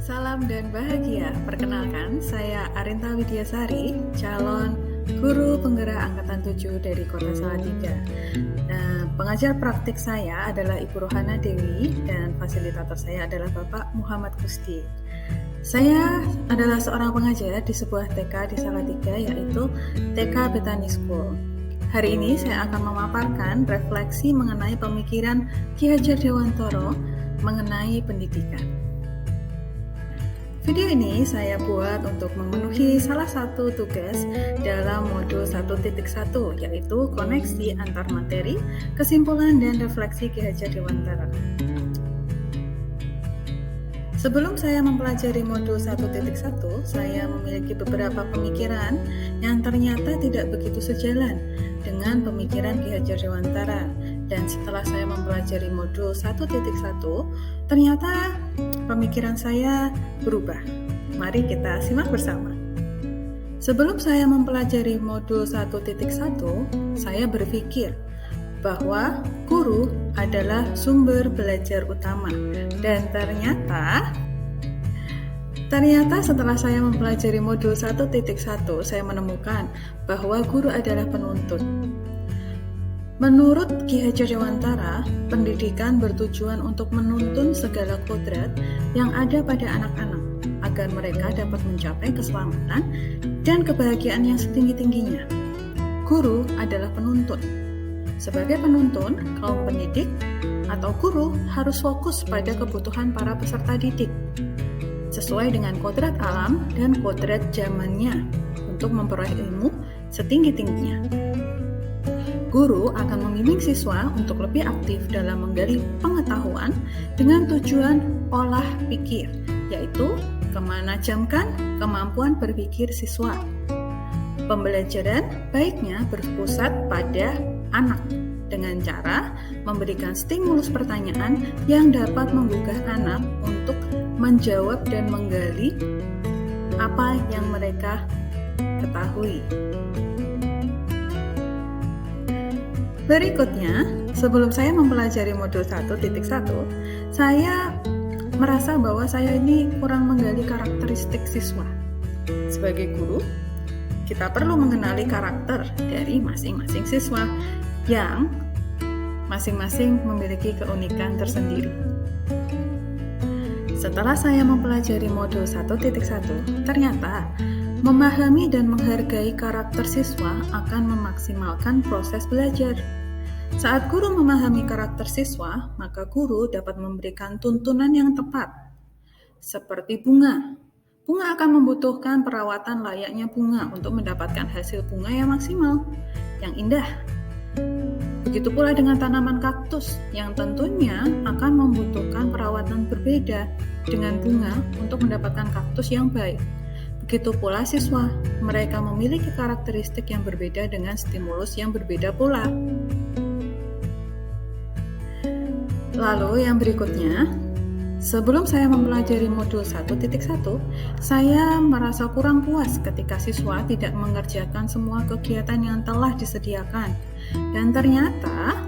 Salam dan bahagia. Perkenalkan, saya Arinta Widyasari, calon guru penggerak angkatan 7 dari Kota Salatiga. Pengajar praktik saya adalah Ibu Rohana Dewi dan fasilitator saya adalah Bapak Muhammad Kusdi. Saya adalah seorang pengajar di sebuah TK di Salatiga, yaitu TK Bethany School. Hari ini saya akan memaparkan refleksi mengenai pemikiran Ki Hajar Dewantara mengenai pendidikan. Video ini saya buat untuk memenuhi salah satu tugas dalam modul 1.1, yaitu koneksi antar materi, kesimpulan, dan refleksi Ki Hajar Dewantara. Sebelum saya mempelajari modul 1.1, saya memiliki beberapa pemikiran yang ternyata tidak begitu sejalan dengan pemikiran Ki Hajar Dewantara. Dan setelah saya mempelajari modul 1.1, ternyata pemikiran saya berubah. Mari kita simak bersama. Sebelum saya mempelajari modul 1.1, saya berpikir bahwa guru adalah sumber belajar utama. Dan ternyata setelah saya mempelajari modul 1.1, saya menemukan bahwa guru adalah penuntut. Menurut Ki Hajar Dewantara, pendidikan bertujuan untuk menuntun segala kodrat yang ada pada anak-anak agar mereka dapat mencapai keselamatan dan kebahagiaan yang setinggi-tingginya. Guru adalah penuntun. Sebagai penuntun, kaum pendidik atau guru harus fokus pada kebutuhan para peserta didik sesuai dengan kodrat alam dan kodrat zamannya untuk memperoleh ilmu setinggi-tingginya. Guru akan membimbing siswa untuk lebih aktif dalam menggali pengetahuan dengan tujuan olah pikir, yaitu menajamkan kemampuan berpikir siswa. Pembelajaran baiknya berpusat pada anak dengan cara memberikan stimulus pertanyaan yang dapat menggugah anak untuk menjawab dan menggali apa yang mereka ketahui. Berikutnya, sebelum saya mempelajari modul 1.1, saya merasa bahwa saya ini kurang menggali karakteristik siswa. Sebagai guru, kita perlu mengenali karakter dari masing-masing siswa yang masing-masing memiliki keunikan tersendiri. Setelah saya mempelajari modul 1.1, ternyata memahami dan menghargai karakter siswa akan memaksimalkan proses belajar. Saat guru memahami karakter siswa, maka guru dapat memberikan tuntunan yang tepat. Seperti bunga. Bunga akan membutuhkan perawatan layaknya bunga untuk mendapatkan hasil bunga yang maksimal, yang indah. Begitu pula dengan tanaman kaktus yang tentunya akan membutuhkan perawatan berbeda dengan bunga untuk mendapatkan kaktus yang baik. Begitu pula siswa, mereka memiliki karakteristik yang berbeda dengan stimulus yang berbeda pula. Lalu yang berikutnya, sebelum saya mempelajari modul 1.1, saya merasa kurang puas ketika siswa tidak mengerjakan semua kegiatan yang telah disediakan. Dan ternyata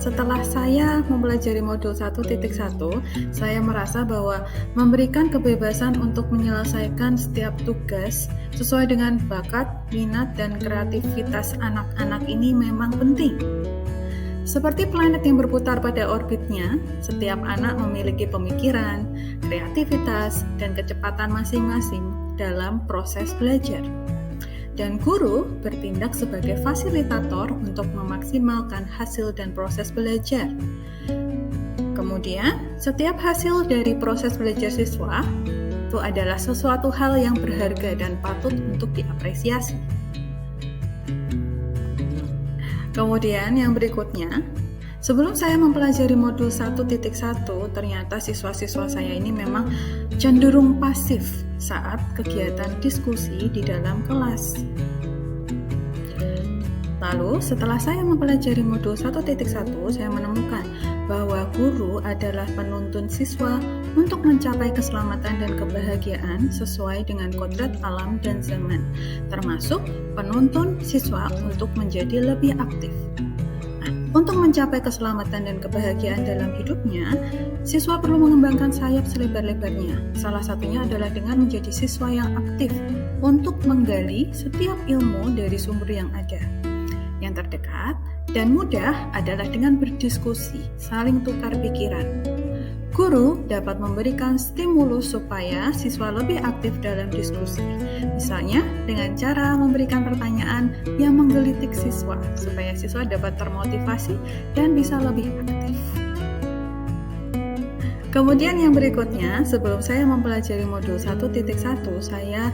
setelah saya mempelajari modul 1.1, saya merasa bahwa memberikan kebebasan untuk menyelesaikan setiap tugas sesuai dengan bakat, minat, dan kreativitas anak-anak ini memang penting. Seperti planet yang berputar pada orbitnya, setiap anak memiliki pemikiran, kreativitas, dan kecepatan masing-masing dalam proses belajar. Dan guru bertindak sebagai fasilitator untuk memaksimalkan hasil dan proses belajar. Kemudian, setiap hasil dari proses belajar siswa itu adalah sesuatu hal yang berharga dan patut untuk diapresiasi. Kemudian yang berikutnya, sebelum saya mempelajari modul 1.1, ternyata siswa-siswa saya ini memang cenderung pasif saat kegiatan diskusi di dalam kelas. Lalu, setelah saya mempelajari modul 1.1, saya menemukan bahwa guru adalah penuntun siswa untuk mencapai keselamatan dan kebahagiaan sesuai dengan kodrat alam dan zaman, termasuk penuntun siswa untuk menjadi lebih aktif. Nah, Untuk mencapai keselamatan dan kebahagiaan dalam hidupnya, siswa perlu mengembangkan sayap selebar-lebarnya. Salah satunya adalah dengan menjadi siswa yang aktif untuk menggali setiap ilmu dari sumber yang ada. Yang terdekat dan mudah adalah dengan berdiskusi, saling tukar pikiran. Guru dapat memberikan stimulus supaya siswa lebih aktif dalam diskusi. Misalnya dengan cara memberikan pertanyaan yang menggelitik siswa supaya siswa dapat termotivasi dan bisa lebih aktif. Kemudian yang berikutnya, sebelum saya mempelajari modul 1.1, saya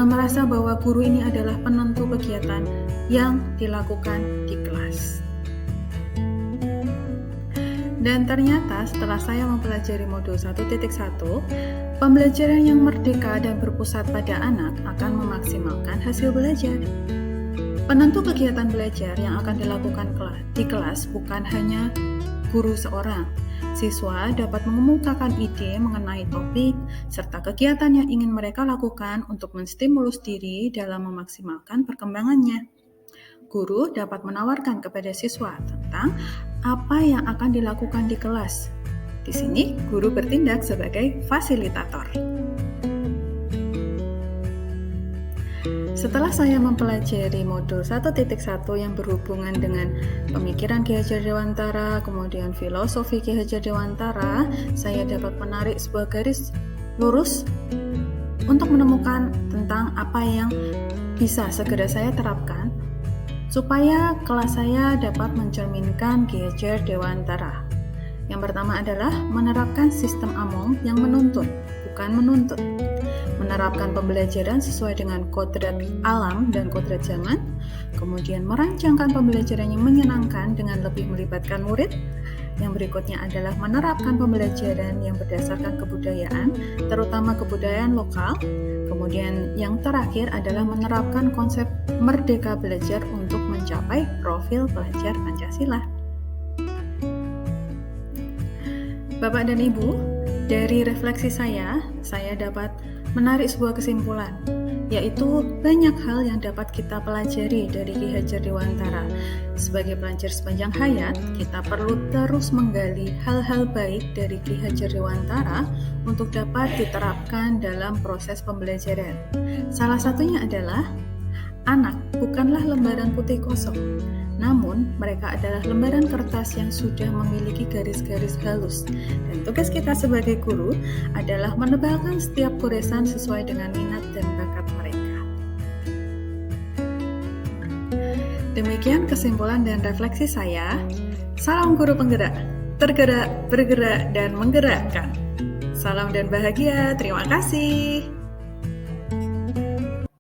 merasa bahwa guru ini adalah penentu kegiatan yang dilakukan di kelas. Dan ternyata setelah saya mempelajari modul 1.1, pembelajaran yang merdeka dan berpusat pada anak akan memaksimalkan hasil belajar. Penentu kegiatan belajar yang akan dilakukan di kelas bukan hanya guru seorang. Siswa dapat mengemukakan ide mengenai topik serta kegiatan yang ingin mereka lakukan untuk menstimulus diri dalam memaksimalkan perkembangannya. Guru dapat menawarkan kepada siswa tentang apa yang akan dilakukan di kelas. Di sini, guru bertindak sebagai fasilitator. Setelah saya mempelajari modul 1.1 yang berhubungan dengan pemikiran Ki Hajar Dewantara, kemudian filosofi Ki Hajar Dewantara, saya dapat menarik sebuah garis lurus untuk menemukan tentang apa yang bisa segera saya terapkan supaya kelas saya dapat mencerminkan Ki Hajar Dewantara. Yang pertama adalah menerapkan sistem AMOM yang menuntun, bukan menuntut. Menerapkan pembelajaran sesuai dengan kodrat alam dan kodrat zaman, kemudian merancangkan pembelajaran yang menyenangkan dengan lebih melibatkan murid. Yang berikutnya adalah menerapkan pembelajaran yang berdasarkan kebudayaan, terutama kebudayaan lokal. Kemudian yang terakhir adalah menerapkan konsep merdeka belajar untuk mencapai profil pelajar Pancasila. Bapak dan Ibu, dari refleksi saya dapat menarik sebuah kesimpulan, yaitu banyak hal yang dapat kita pelajari dari Ki Hajar Dewantara. Sebagai pelajar sepanjang hayat, kita perlu terus menggali hal-hal baik dari Ki Hajar Dewantara untuk dapat diterapkan dalam proses pembelajaran. Salah satunya adalah, anak bukanlah lembaran putih kosong, namun mereka adalah lembaran kertas yang sudah memiliki garis-garis halus. Dan tugas kita sebagai guru adalah menebalkan setiap goresan sesuai dengan minat dan bakat mereka. Demikian kesimpulan dan refleksi saya. Salam guru penggerak, tergerak, bergerak, dan menggerakkan. Salam dan bahagia, terima kasih.